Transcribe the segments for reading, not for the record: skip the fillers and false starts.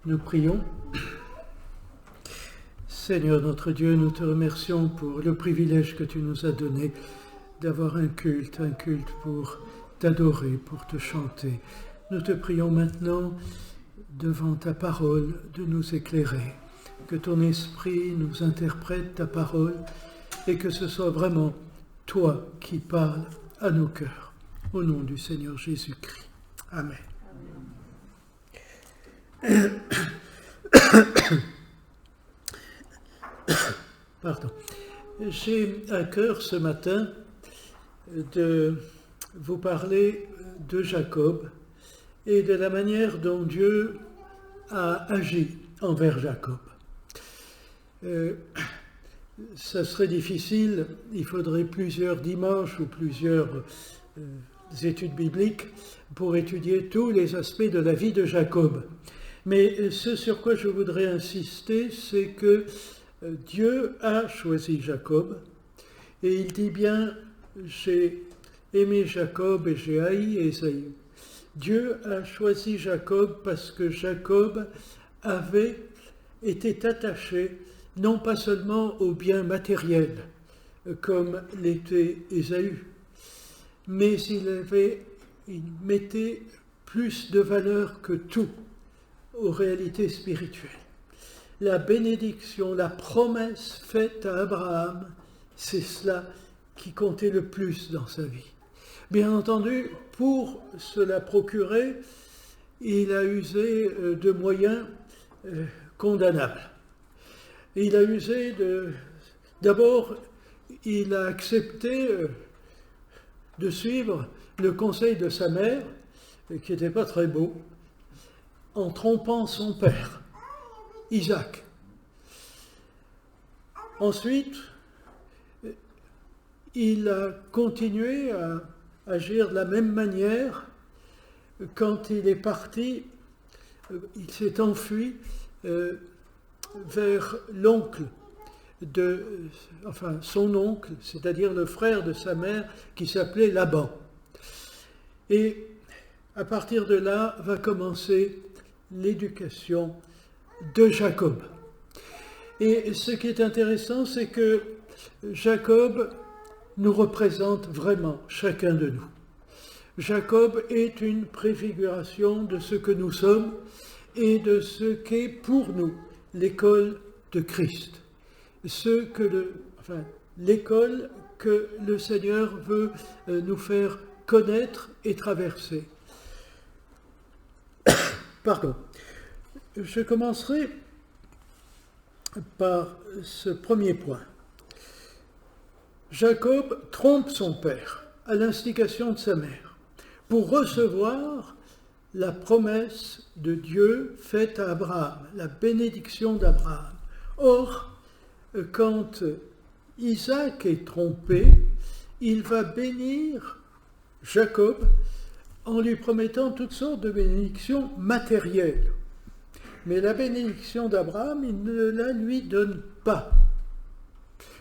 Nous prions. Seigneur notre Dieu, nous te remercions pour le privilège que tu nous as donné d'avoir un culte pour t'adorer, pour te chanter. Nous te prions maintenant, devant ta parole, de nous éclairer, que ton esprit nous interprète ta parole et que ce soit vraiment toi qui parles à nos cœurs. Au nom du Seigneur Jésus-Christ. Amen. Pardon. J'ai à cœur ce matin de vous parler de Jacob et de la manière dont Dieu a agi envers Jacob. Ça serait difficile, il faudrait plusieurs dimanches ou plusieurs études bibliques pour étudier tous les aspects de la vie de Jacob. Mais ce sur quoi je voudrais insister, c'est que Dieu a choisi Jacob, et il dit bien « j'ai aimé Jacob et j'ai haï Ésaü ». Dieu a choisi Jacob parce que Jacob avait été attaché non pas seulement aux biens matériels, comme l'était Ésaü, mais il mettait plus de valeur que tout aux réalités spirituelles. La bénédiction, la promesse faite à Abraham, c'est cela qui comptait le plus dans sa vie. Bien entendu, pour se la procurer, il a usé de moyens condamnables. Il a usé d'abord, il a accepté de suivre le conseil de sa mère, qui n'était pas très beau, en trompant son père, Isaac. Ensuite, il a continué à agir de la même manière quand il est parti, il s'est enfui vers son oncle, c'est-à-dire le frère de sa mère qui s'appelait Laban. Et à partir de là va commencer l'éducation de Jacob. Et ce qui est intéressant, c'est que Jacob nous représente vraiment chacun de nous. Jacob est une préfiguration de ce que nous sommes et de ce qu'est pour nous l'école de Christ. L'école que le Seigneur veut nous faire connaître et traverser. Pardon. Je commencerai par ce premier point. Jacob trompe son père à l'instigation de sa mère pour recevoir la promesse de Dieu faite à Abraham, la bénédiction d'Abraham. Or, quand Isaac est trompé, il va bénir Jacob en lui promettant toutes sortes de bénédictions matérielles. Mais la bénédiction d'Abraham, il ne la lui donne pas.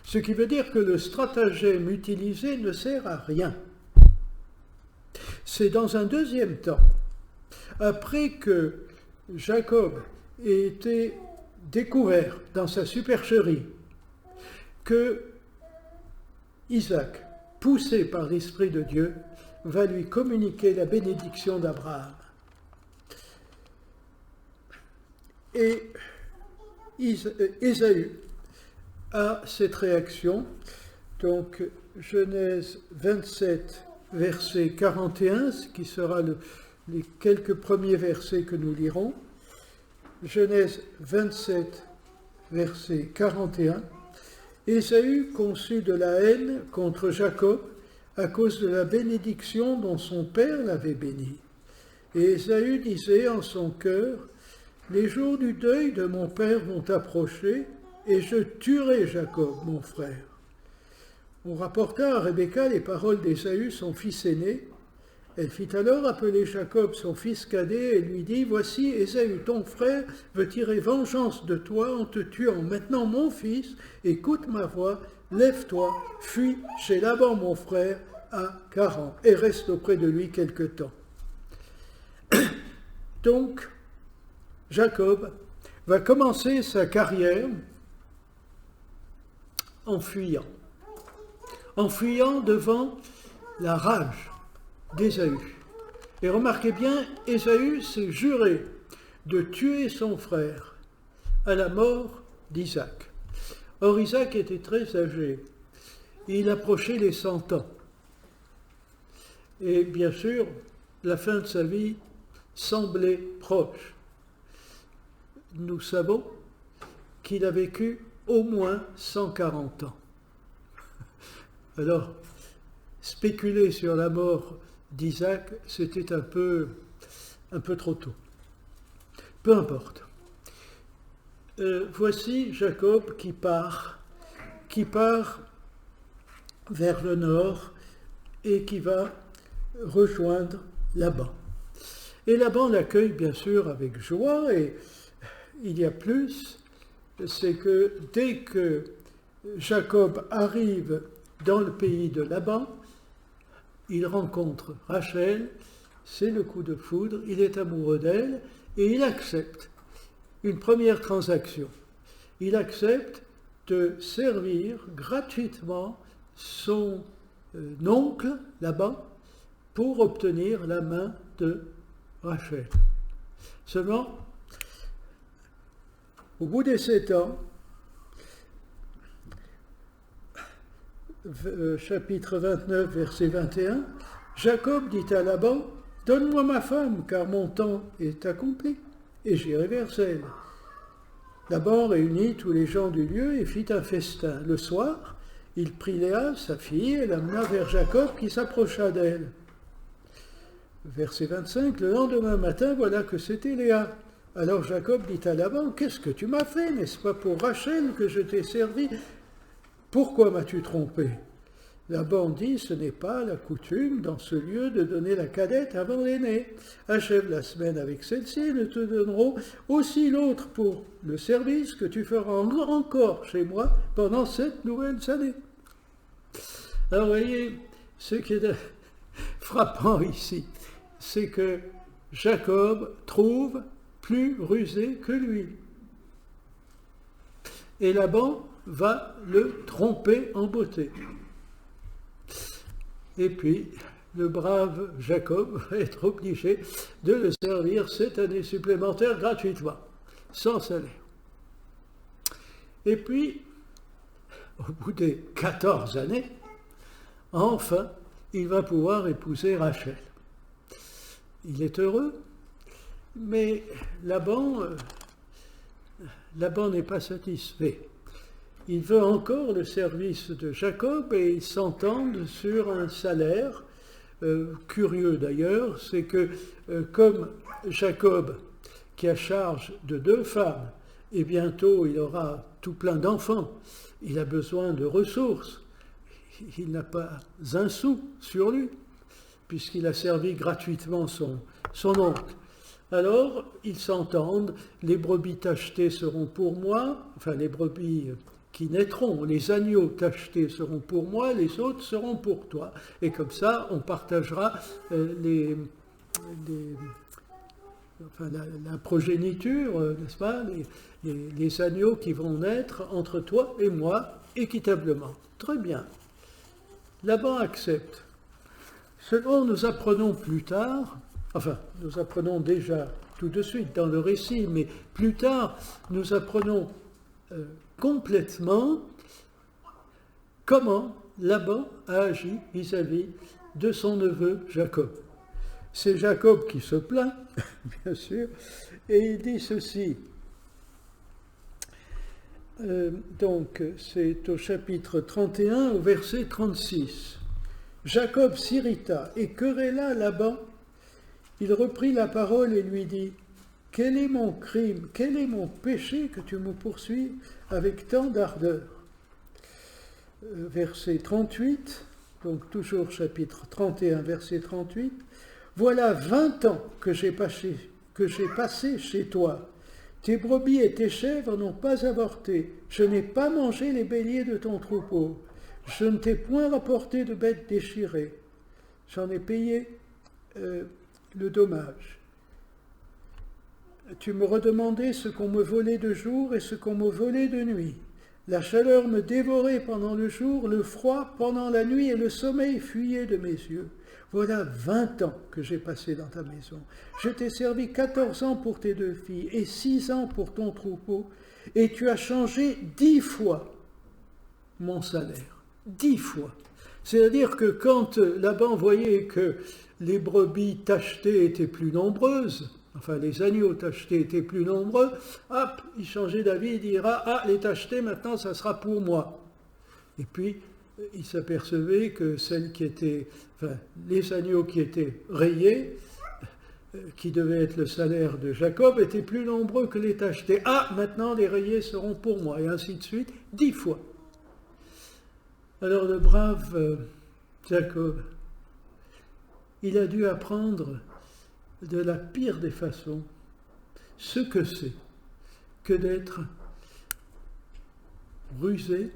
Ce qui veut dire que le stratagème utilisé ne sert à rien. C'est dans un deuxième temps, après que Jacob ait été découvert dans sa supercherie, que Isaac, poussé par l'Esprit de Dieu, va lui communiquer la bénédiction d'Abraham. Et Ésaü a cette réaction. Donc, Genèse 27, verset 41, ce qui sera les quelques premiers versets que nous lirons. Genèse 27, verset 41. Ésaü conçut de la haine contre Jacob à cause de la bénédiction dont son père l'avait béni. Et Ésaü disait en son cœur, « Les jours du deuil de mon père vont approcher, et je tuerai Jacob, mon frère. » On rapporta à Rebecca les paroles d'Ésaü, son fils aîné. Elle fit alors appeler Jacob, son fils cadet, et lui dit, « Voici, Ésaü, ton frère, veut tirer vengeance de toi en te tuant. Maintenant, mon fils, écoute ma voix, lève-toi, fuis chez Laban, mon frère, à Charan, et reste auprès de lui quelque temps. » Donc, Jacob va commencer sa carrière en fuyant devant la rage d'Ésaü. Et remarquez bien, Ésaü s'est juré de tuer son frère à la mort d'Isaac. Or, Isaac était très âgé. Il approchait les 100 ans. Et bien sûr, la fin de sa vie semblait proche. Nous savons qu'il a vécu au moins 140 ans. Alors, spéculer sur la mort d'Isaac, c'était un peu trop tôt. Peu importe. Voici Jacob qui part vers le nord et qui va rejoindre Laban. Et Laban l'accueille bien sûr avec joie, et il y a plus, c'est que dès que Jacob arrive dans le pays de Laban, il rencontre Rachel, c'est le coup de foudre, il est amoureux d'elle et il accepte une première transaction. Il accepte de servir gratuitement son oncle, Laban, pour obtenir la main de Rachel. Seulement, au bout des 7 ans, chapitre 29, verset 21, Jacob dit à Laban, « Donne-moi ma femme, car mon temps est accompli, et j'irai vers elle. » Laban réunit tous les gens du lieu et fit un festin. Le soir, il prit Léa, sa fille, et l'amena vers Jacob, qui s'approcha d'elle. Verset 25, le lendemain matin, voilà que c'était Léa. Alors Jacob dit à Laban, « Qu'est-ce que tu m'as fait? N'est-ce pas pour Rachel que je t'ai servi? Pourquoi m'as-tu trompé ?» Laban dit, « Ce n'est pas la coutume dans ce lieu de donner la cadette avant l'aînée. Achève la semaine avec celle-ci et nous te donnerons aussi l'autre pour le service que tu feras encore chez moi pendant 7 nouvelles années. » Alors vous voyez, ce qui est frappant ici, c'est que Jacob trouve plus rusé que lui. Et Laban va le tromper en beauté. Et puis, le brave Jacob va être obligé de le servir 7 années supplémentaires gratuitement, sans salaire. Et puis, au bout des 14 années, enfin, il va pouvoir épouser Rachel. Il est heureux, mais Laban n'est pas satisfait. Il veut encore le service de Jacob et ils s'entendent sur un salaire. Curieux d'ailleurs, c'est que comme Jacob, qui a charge de 2 femmes, et bientôt il aura tout plein d'enfants, il a besoin de ressources. Il n'a pas un sou sur lui, puisqu'il a servi gratuitement son oncle. Alors, ils s'entendent, les brebis tachetées seront pour moi, enfin les brebis qui naîtront, les agneaux tachetés seront pour moi, les autres seront pour toi. Et comme ça, on partagera la progéniture, n'est-ce pas, les agneaux qui vont naître entre toi et moi, équitablement. Très bien. Laban accepte. Ce dont nous apprenons plus tard, enfin, nous apprenons déjà tout de suite dans le récit, mais plus tard, nous apprenons complètement comment Laban a agi vis-à-vis de son neveu Jacob. C'est Jacob qui se plaint, bien sûr, et il dit ceci. Donc, c'est au chapitre 31, au verset 36. Jacob s'irrita et querella Laban. Il reprit la parole et lui dit, « Quel est mon crime, quel est mon péché que tu me poursuis avec tant d'ardeur ?» Verset 38, donc toujours chapitre 31, verset 38. « Voilà 20 ans que j'ai passé chez toi. Tes brebis et tes chèvres n'ont pas avorté. Je n'ai pas mangé les béliers de ton troupeau. Je ne t'ai point rapporté de bêtes déchirées. J'en ai payé le dommage. » tu me redemandais ce qu'on me volait de jour et ce qu'on me volait de nuit. La chaleur me dévorait pendant le jour, le froid pendant la nuit et le sommeil fuyait de mes yeux. Voilà 20 ans que j'ai passé dans ta maison. Je t'ai servi 14 ans pour tes 2 filles et 6 ans pour ton troupeau, et tu as changé 10 fois mon salaire. 10 fois. C'est-à-dire que quand Laban voyait que les brebis tachetées étaient plus nombreuses, enfin les agneaux tachetés étaient plus nombreux, hop, il changeait d'avis, il dira « Ah, les tachetés, maintenant, ça sera pour moi ». Et puis, il s'apercevait que les agneaux qui étaient rayés, qui devaient être le salaire de Jacob, étaient plus nombreux que les tachetés. Ah, maintenant, les rayés seront pour moi, et ainsi de suite, 10 fois. Alors le brave Jacob, il a dû apprendre de la pire des façons ce que c'est que d'être rusé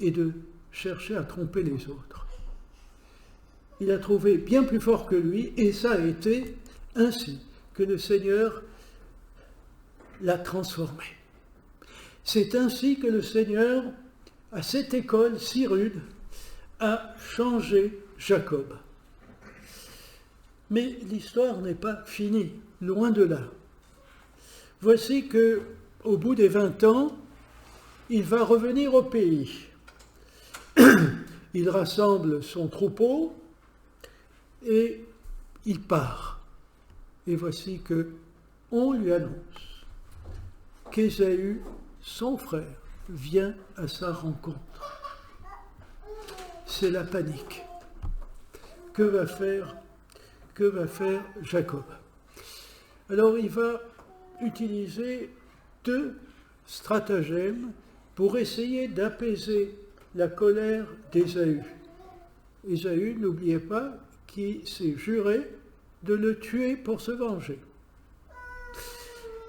et de chercher à tromper les autres. Il a trouvé bien plus fort que lui, et ça a été ainsi que le Seigneur l'a transformé. C'est ainsi que le Seigneur, à cette école si rude, a changé Jacob. Mais l'histoire n'est pas finie, loin de là. Voici que, au bout des 20 ans, il va revenir au pays. Il rassemble son troupeau et il part. Et voici que on lui annonce qu'Ésaü, son frère, vient à sa rencontre. C'est la panique. Que va faire Jacob? Alors il va utiliser 2 stratagèmes pour essayer d'apaiser la colère d'Ésaü. Ésaü, n'oubliez pas, qui s'est juré de le tuer pour se venger.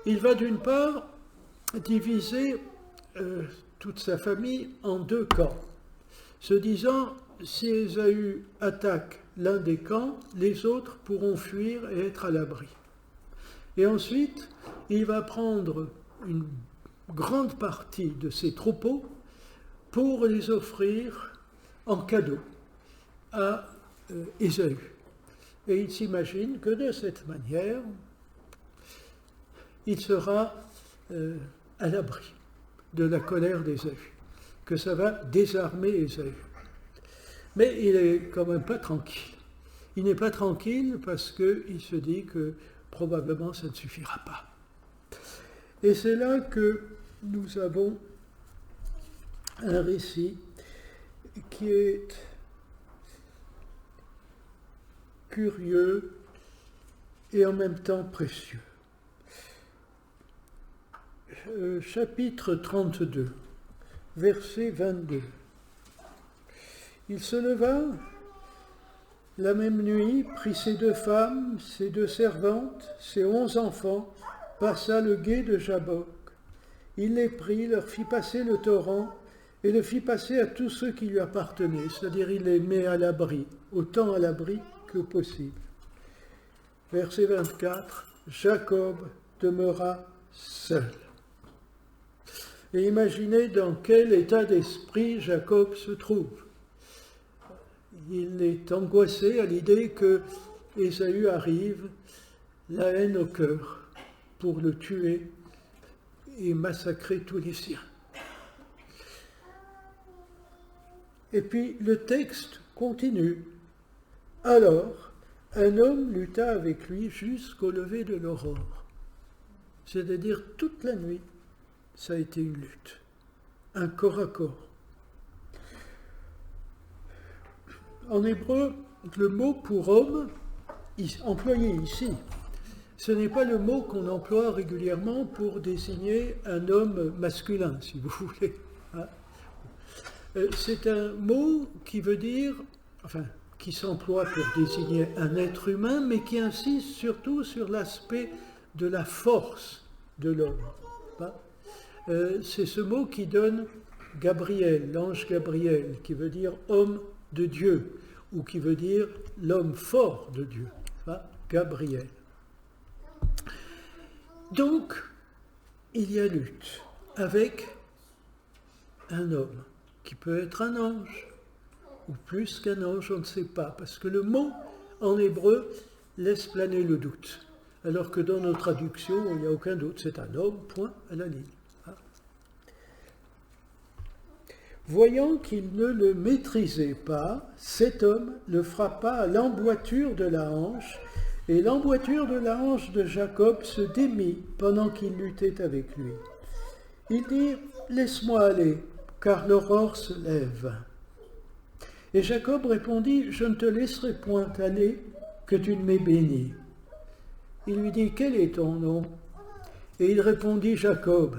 Il va d'une part diviser toute sa famille en 2 camps, se disant, si Ésaü attaque l'un des camps, les autres pourront fuir et être à l'abri. Et ensuite, il va prendre une grande partie de ses troupeaux pour les offrir en cadeau à Ésaü. Et il s'imagine que de cette manière, il sera à l'abri de la colère d'Ésaü, que ça va désarmer Ésaü. Mais il n'est quand même pas tranquille. Il n'est pas tranquille parce qu'il se dit que probablement ça ne suffira pas. Et c'est là que nous avons un récit qui est curieux et en même temps précieux. Chapitre 32, verset 22. Il se leva la même nuit, prit ses 2 femmes, ses 2 servantes, ses 11 enfants, passa le gué de Jabbok. Il les prit, leur fit passer le torrent et le fit passer à tous ceux qui lui appartenaient, c'est-à-dire il les met à l'abri, autant à l'abri que possible. Verset 24, Jacob demeura seul. Et imaginez dans quel état d'esprit Jacob se trouve. Il est angoissé à l'idée que Ésaü arrive, la haine au cœur, pour le tuer et massacrer tous les siens. Et puis le texte continue. Alors, un homme lutta avec lui jusqu'au lever de l'aurore. C'est-à-dire toute la nuit, ça a été une lutte, un corps à corps. En hébreu, le mot pour homme, employé ici, ce n'est pas le mot qu'on emploie régulièrement pour désigner un homme masculin, si vous voulez. C'est un mot qui veut dire, qui s'emploie pour désigner un être humain, mais qui insiste surtout sur l'aspect de la force de l'homme. C'est ce mot qui donne Gabriel, l'ange Gabriel, qui veut dire homme de Dieu, ou qui veut dire l'homme fort de Dieu, Gabriel. Donc, il y a lutte avec un homme qui peut être un ange, ou plus qu'un ange, on ne sait pas, parce que le mot en hébreu laisse planer le doute, alors que dans nos traductions, il n'y a aucun doute, c'est un homme, point à la ligne. Voyant qu'il ne le maîtrisait pas, cet homme le frappa à l'emboîture de la hanche, et l'emboîture de la hanche de Jacob se démit pendant qu'il luttait avec lui. Il dit « Laisse-moi aller, car l'aurore se lève. » Et Jacob répondit « Je ne te laisserai point aller, que tu ne m'aies béni. » Il lui dit « Quel est ton nom ?» Et il répondit « Jacob. »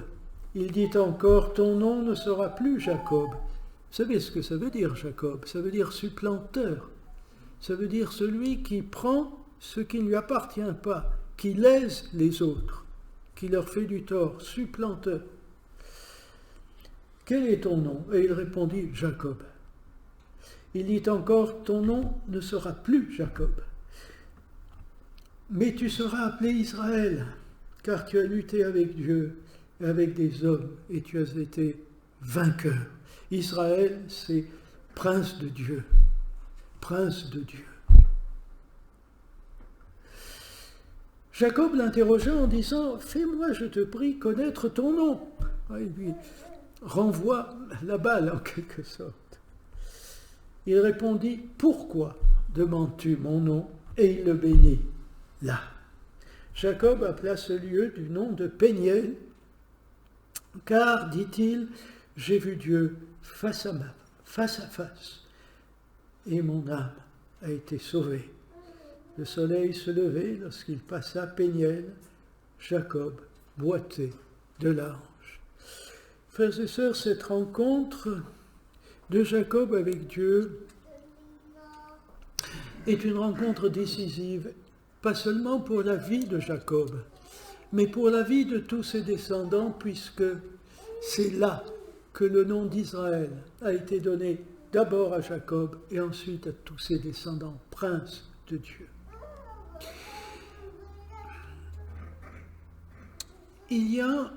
Il dit encore « Ton nom ne sera plus Jacob. » Vous savez ce que ça veut dire, Jacob? Ça veut dire supplanteur. Ça veut dire celui qui prend ce qui ne lui appartient pas, qui lèse les autres, qui leur fait du tort, supplanteur. Quel est ton nom? Et il répondit Jacob. Il dit encore, ton nom ne sera plus Jacob, mais tu seras appelé Israël, car tu as lutté avec Dieu et avec des hommes, et tu as été vainqueur. Israël, c'est prince de Dieu, prince de Dieu. Jacob l'interrogea en disant, fais-moi, je te prie, connaître ton nom. Il lui renvoie la balle en quelque sorte. Il répondit, pourquoi demandes-tu mon nom? Et il le bénit là. Jacob appela ce lieu du nom de Péniel, car, dit-il, j'ai vu Dieu face à face, et mon âme a été sauvée. Le soleil se levait lorsqu'il passa Péniel, Jacob boitait de la hanche. Frères et sœurs, cette rencontre de Jacob avec Dieu est une rencontre décisive, pas seulement pour la vie de Jacob, mais pour la vie de tous ses descendants, puisque c'est là que le nom d'Israël a été donné d'abord à Jacob et ensuite à tous ses descendants, princes de Dieu. Il y a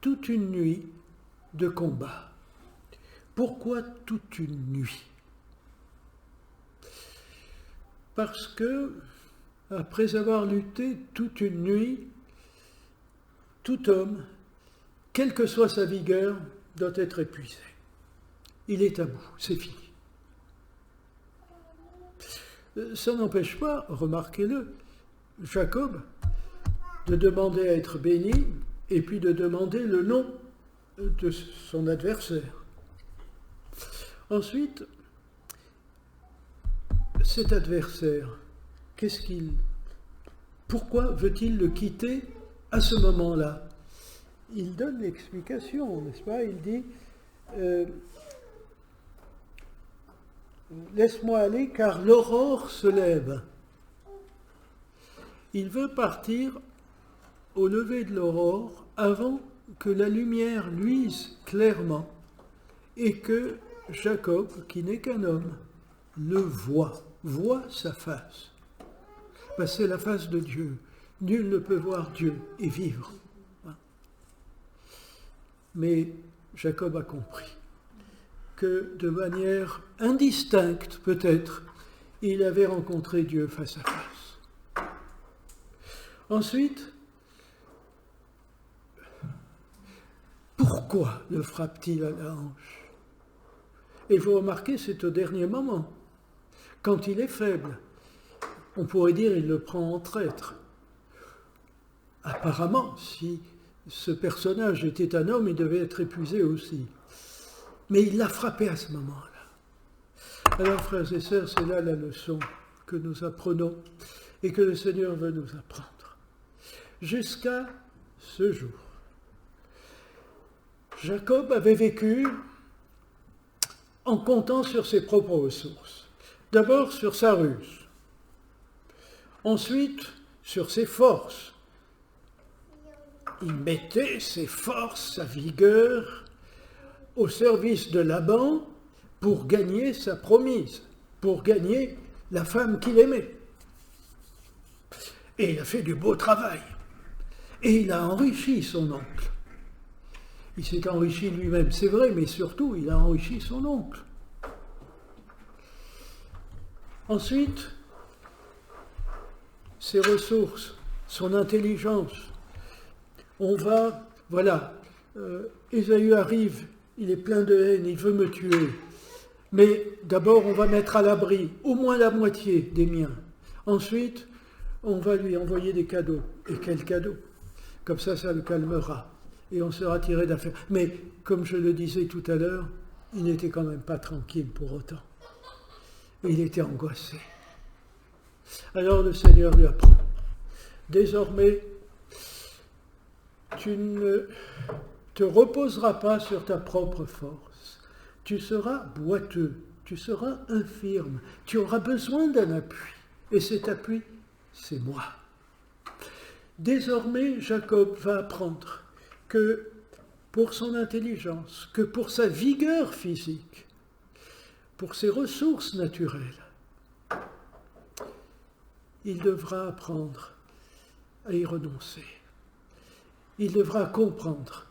toute une nuit de combat. Pourquoi toute une nuit? Parce que, après avoir lutté toute une nuit, tout homme, quelle que soit sa vigueur, doit être épuisé. Il est à bout, c'est fini. Ça n'empêche pas, remarquez-le, Jacob, de demander à être béni et puis de demander le nom de son adversaire. Ensuite, cet adversaire, pourquoi veut-il le quitter à ce moment-là? Il donne l'explication, n'est-ce pas? Il dit laisse-moi aller car l'aurore se lève. Il veut partir au lever de l'aurore avant que la lumière luise clairement et que Jacob, qui n'est qu'un homme, le voit sa face. C'est la face de Dieu. Nul ne peut voir Dieu et vivre. Mais Jacob a compris que de manière indistincte, peut-être, il avait rencontré Dieu face à face. Ensuite, pourquoi le frappe-t-il à la hanche? Et vous remarquez, c'est au dernier moment. Quand il est faible, on pourrait dire qu'il le prend en traître. Apparemment, si ce personnage était un homme, il devait être épuisé aussi. Mais il l'a frappé à ce moment-là. Alors, frères et sœurs, c'est là la leçon que nous apprenons et que le Seigneur veut nous apprendre. Jusqu'à ce jour, Jacob avait vécu en comptant sur ses propres ressources. D'abord sur sa ruse, ensuite sur ses forces. Il mettait ses forces, sa vigueur au service de Laban pour gagner sa promise, pour gagner la femme qu'il aimait. Et il a fait du beau travail. Et il a enrichi son oncle. Il s'est enrichi lui-même, c'est vrai, mais surtout, il a enrichi son oncle. Ensuite, ses ressources, son intelligence. Ésaü arrive, il est plein de haine, il veut me tuer. Mais d'abord, on va mettre à l'abri au moins la moitié des miens. Ensuite, on va lui envoyer des cadeaux. Et quels cadeaux? Comme ça le calmera. Et on sera tiré d'affaire. Mais, comme je le disais tout à l'heure, il n'était quand même pas tranquille pour autant. Il était angoissé. Alors le Seigneur lui apprend. Désormais, tu ne te reposeras pas sur ta propre force. Tu seras boiteux, tu seras infirme, tu auras besoin d'un appui. Et cet appui, c'est moi. Désormais, Jacob va apprendre que pour son intelligence, que pour sa vigueur physique, pour ses ressources naturelles, il devra apprendre à y renoncer. Il devra comprendre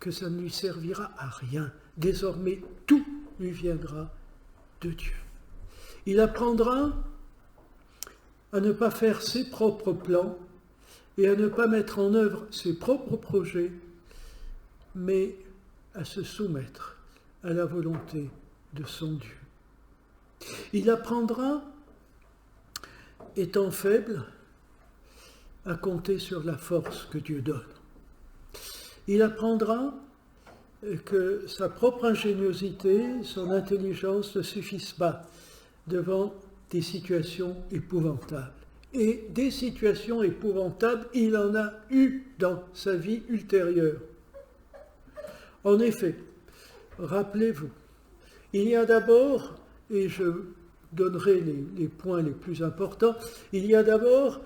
que ça ne lui servira à rien. Désormais, tout lui viendra de Dieu. Il apprendra à ne pas faire ses propres plans et à ne pas mettre en œuvre ses propres projets, mais à se soumettre à la volonté de son Dieu. Il apprendra, étant faible, à compter sur la force que Dieu donne. Il apprendra que sa propre ingéniosité, son intelligence ne suffisent pas devant des situations épouvantables. Et des situations épouvantables, il en a eu dans sa vie ultérieure. En effet, rappelez-vous, il y a d'abord, et je donnerai les points les plus importants, il y a d'abord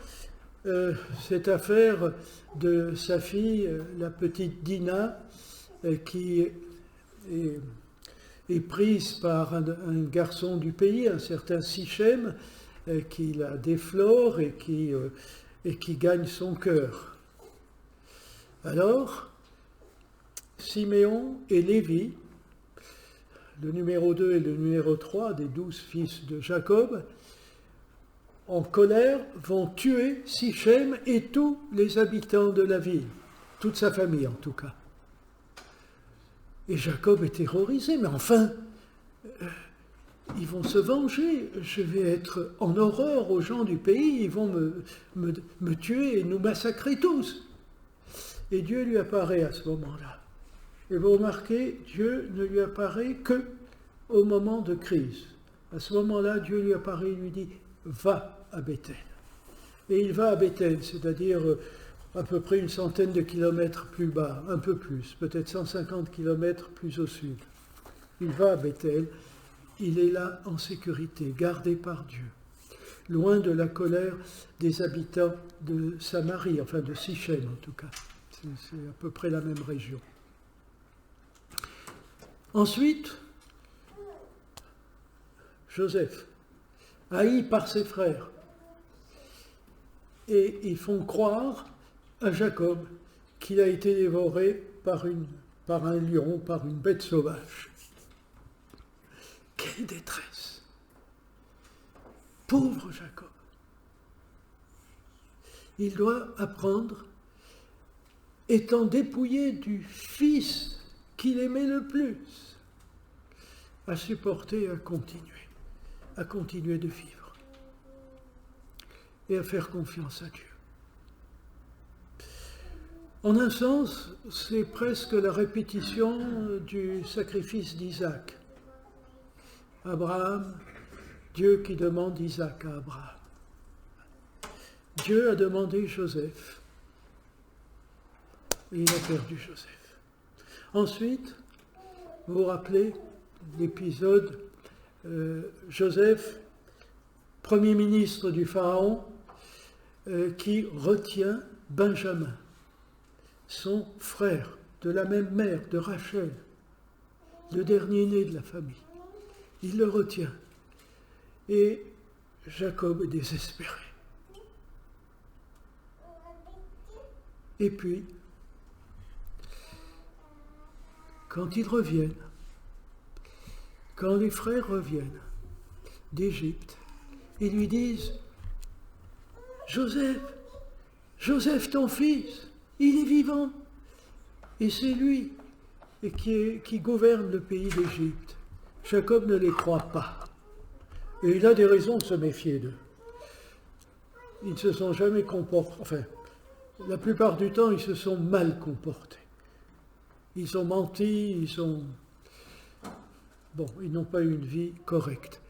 cette affaire de sa fille, la petite Dina, qui est prise par un garçon du pays, un certain Sichem, qui la déflore et qui gagne son cœur. Alors, Siméon et Lévi, le numéro 2 et le numéro 3 des 12 fils de Jacob, en colère, vont tuer Sichem et tous les habitants de la ville, toute sa famille en tout cas. Et Jacob est terrorisé, mais enfin, ils vont se venger, je vais être en horreur aux gens du pays, ils vont me tuer et nous massacrer tous. Et Dieu lui apparaît à ce moment-là. Et vous remarquez, Dieu ne lui apparaît que au moment de crise. À ce moment-là, Dieu lui apparaît et lui dit « Va à Béthel ». Et il va à Béthel, c'est-à-dire à peu près une centaine de kilomètres plus bas, un peu plus, peut-être 150 kilomètres plus au sud. Il va à Béthel, il est là en sécurité, gardé par Dieu, loin de la colère des habitants de Samarie, enfin de Sichem en tout cas. C'est à peu près la même région. Ensuite, Joseph, haï par ses frères, et ils font croire à Jacob qu'il a été dévoré par un lion, par une bête sauvage. Quelle détresse! Pauvre Jacob! Il doit apprendre, étant dépouillé du fils qu'il aimait le plus, à supporter et à continuer de vivre et à faire confiance à Dieu. En un sens, c'est presque la répétition du sacrifice d'Isaac. Abraham, Dieu qui demande Isaac à Abraham. Dieu a demandé Joseph et il a perdu Joseph. Ensuite, vous vous rappelez l'épisode Joseph, premier ministre du Pharaon, qui retient Benjamin, son frère, de la même mère, de Rachel, le dernier-né de la famille. Il le retient. Et Jacob est désespéré. Et puis, quand ils reviennent, quand les frères reviennent d'Égypte, ils lui disent « Joseph ton fils, il est vivant !» Et c'est lui qui gouverne le pays d'Égypte. Jacob ne les croit pas. Et il a des raisons de se méfier d'eux. Ils ne se sont jamais comportés, enfin, la plupart du temps, ils se sont mal comportés. Ils ont menti, ils n'ont pas eu une vie correcte.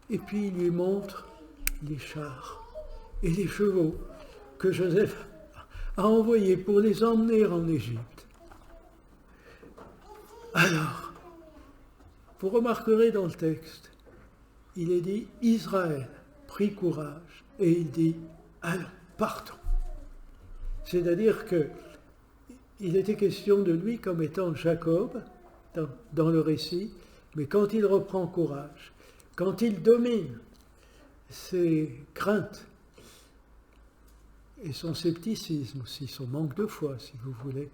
Et puis il lui montre les chars et les chevaux que Joseph a envoyés pour les emmener en Égypte. Alors, vous remarquerez dans le texte, il est dit « Israël prit courage » et il dit « Allons, partons ». C'est-à-dire qu'il était question de lui comme étant Jacob dans le récit, mais quand il reprend courage, quand il domine ses craintes et son scepticisme aussi, son manque de foi, si vous voulez,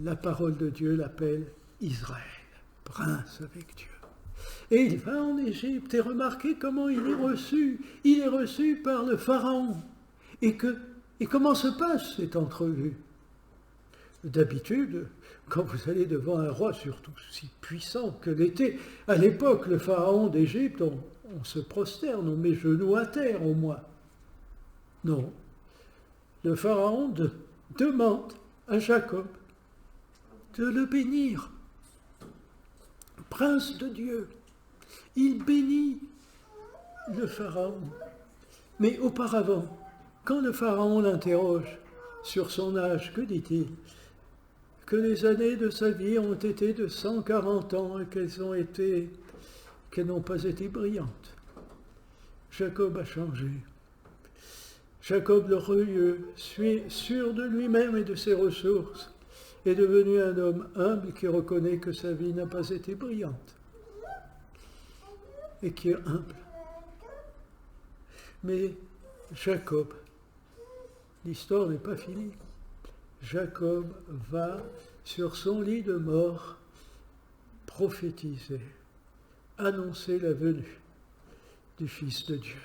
la parole de Dieu l'appelle Israël, prince avec Dieu. Et il va en Égypte et remarquez comment il est reçu. Il est reçu par le Pharaon. Et comment se passe cette entrevue? D'habitude, quand vous allez devant un roi, surtout si puissant que l'était à l'époque le Pharaon d'Égypte, on se prosterne, on met genoux à terre au moins. Non, le Pharaon demande à Jacob de le bénir. Prince de Dieu, il bénit le Pharaon. Mais auparavant, quand le Pharaon l'interroge sur son âge, que dit-il? Que les années de sa vie ont été de 140 ans et qu'elles n'ont pas été brillantes. Jacob a changé. Jacob l'orgueilleux, sûr de lui-même et de ses ressources, est devenu un homme humble qui reconnaît que sa vie n'a pas été brillante et qui est humble. Mais Jacob, l'histoire n'est pas finie. Jacob va, sur son lit de mort, prophétiser, annoncer la venue du Fils de Dieu.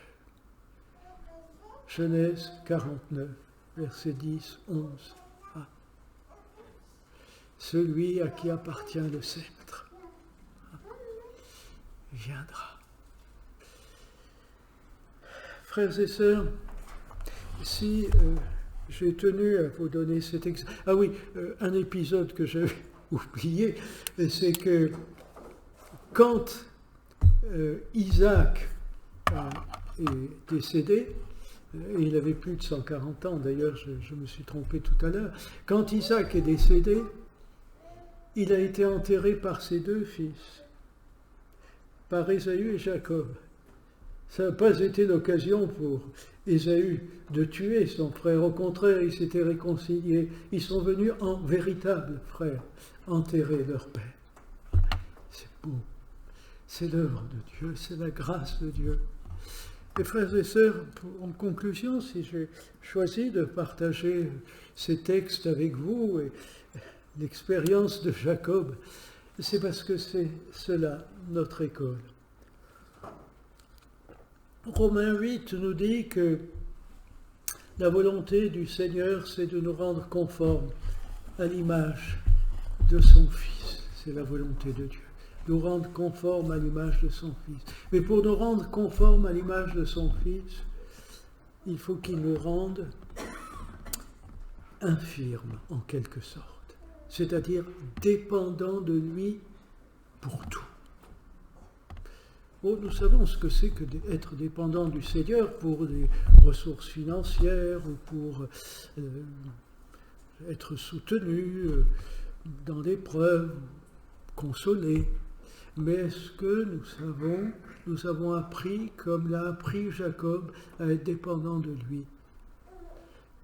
Genèse 49, versets 10, 11. Celui à qui appartient le sceptre viendra. Frères et sœurs, si j'ai tenu à vous donner cet exemple. Ah oui, un épisode que j'avais oublié, c'est que quand Isaac est décédé, et il avait plus de 140 ans, d'ailleurs je me suis trompé tout à l'heure, quand Isaac est décédé, il a été enterré par ses deux fils, par Ésaü et Jacob. Ça n'a pas été l'occasion pour Ésaü de tuer son frère. Au contraire, ils s'étaient réconciliés. Ils sont venus en véritables frères enterrer leur père. C'est beau. C'est l'œuvre de Dieu, c'est la grâce de Dieu. Et frères et sœurs, en conclusion, si j'ai choisi de partager ces textes avec vous et l'expérience de Jacob, c'est parce que c'est cela, notre école. Romains 8 nous dit que la volonté du Seigneur, c'est de nous rendre conformes à l'image de son Fils. C'est la volonté de Dieu, nous rendre conformes à l'image de son Fils. Mais pour nous rendre conformes à l'image de son Fils, il faut qu'il nous rende infirmes, en quelque sorte, c'est-à-dire dépendants de lui pour tout. Oh, nous savons ce que c'est que d'être dépendant du Seigneur pour des ressources financières ou pour être soutenu dans l'épreuve, consolé. Mais est-ce que nous avons appris, comme l'a appris Jacob, à être dépendant de lui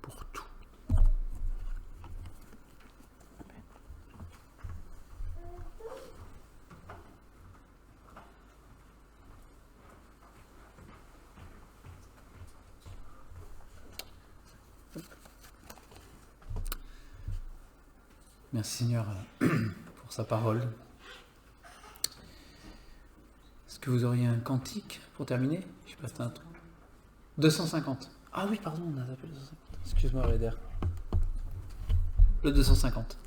pour tout? Merci Seigneur pour sa parole. Est-ce que vous auriez un cantique pour terminer? Je sais pas si t'as un truc. 250. Ah oui, pardon, on a appelé 250. Excuse-moi, Raider. Le 250.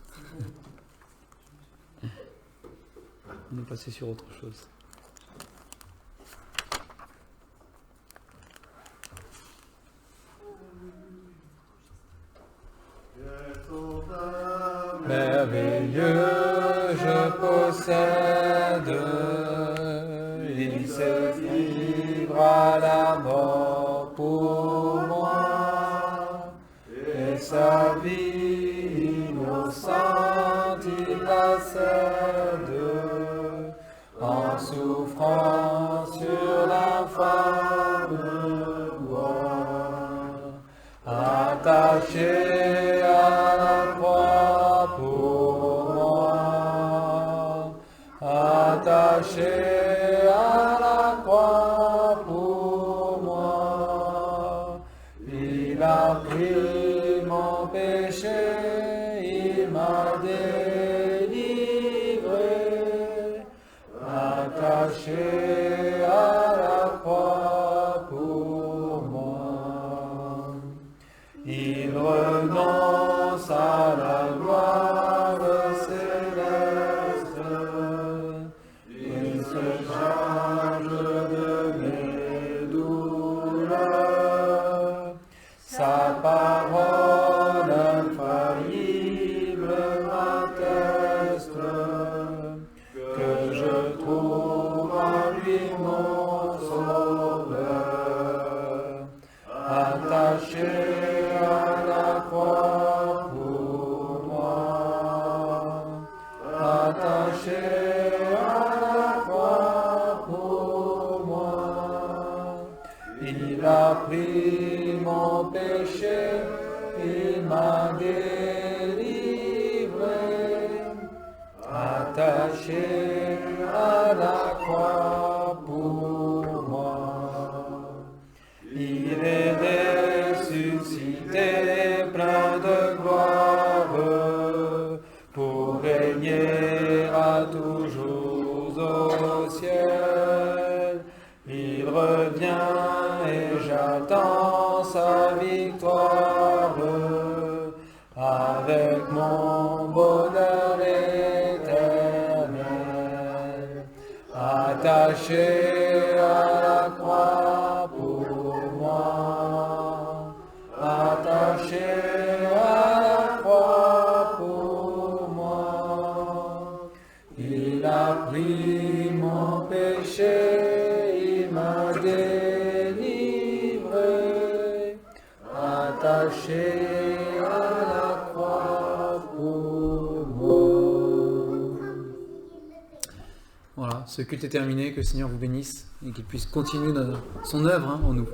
On est passé sur autre chose. Merveilleux, je possède, il se livre à la mort pour moi, et sa vie innocente il la cède, en souffrant sur l'infâme bois, attaché à la croix pour moi, attaché à la croix pour moi, il a pris mon péché, il m'a délivré, attaché à la croix pour moi. Il renonce à la gloire céleste, il se charge de mes douleurs, sa parole infaillible m'atteste que je trouve en lui mon sauveur, attaché à la croix pour moi, attaché à la croix pour moi. Il a pris mon péché, il m'a délivré, attaché à la croix pour moi. Il est ressuscité plein de gloire pour régner à toujours au ciel. Il revient et j'attends sa victoire avec mon bonheur éternel, attaché à la croix pour moi, attaché à la croix pour moi. Il a pris mon péché, il m'a délivré, attaché à la croix pour moi. Voilà, ce culte est terminé, que le Seigneur vous bénisse et qu'il puisse continuer son œuvre en nous.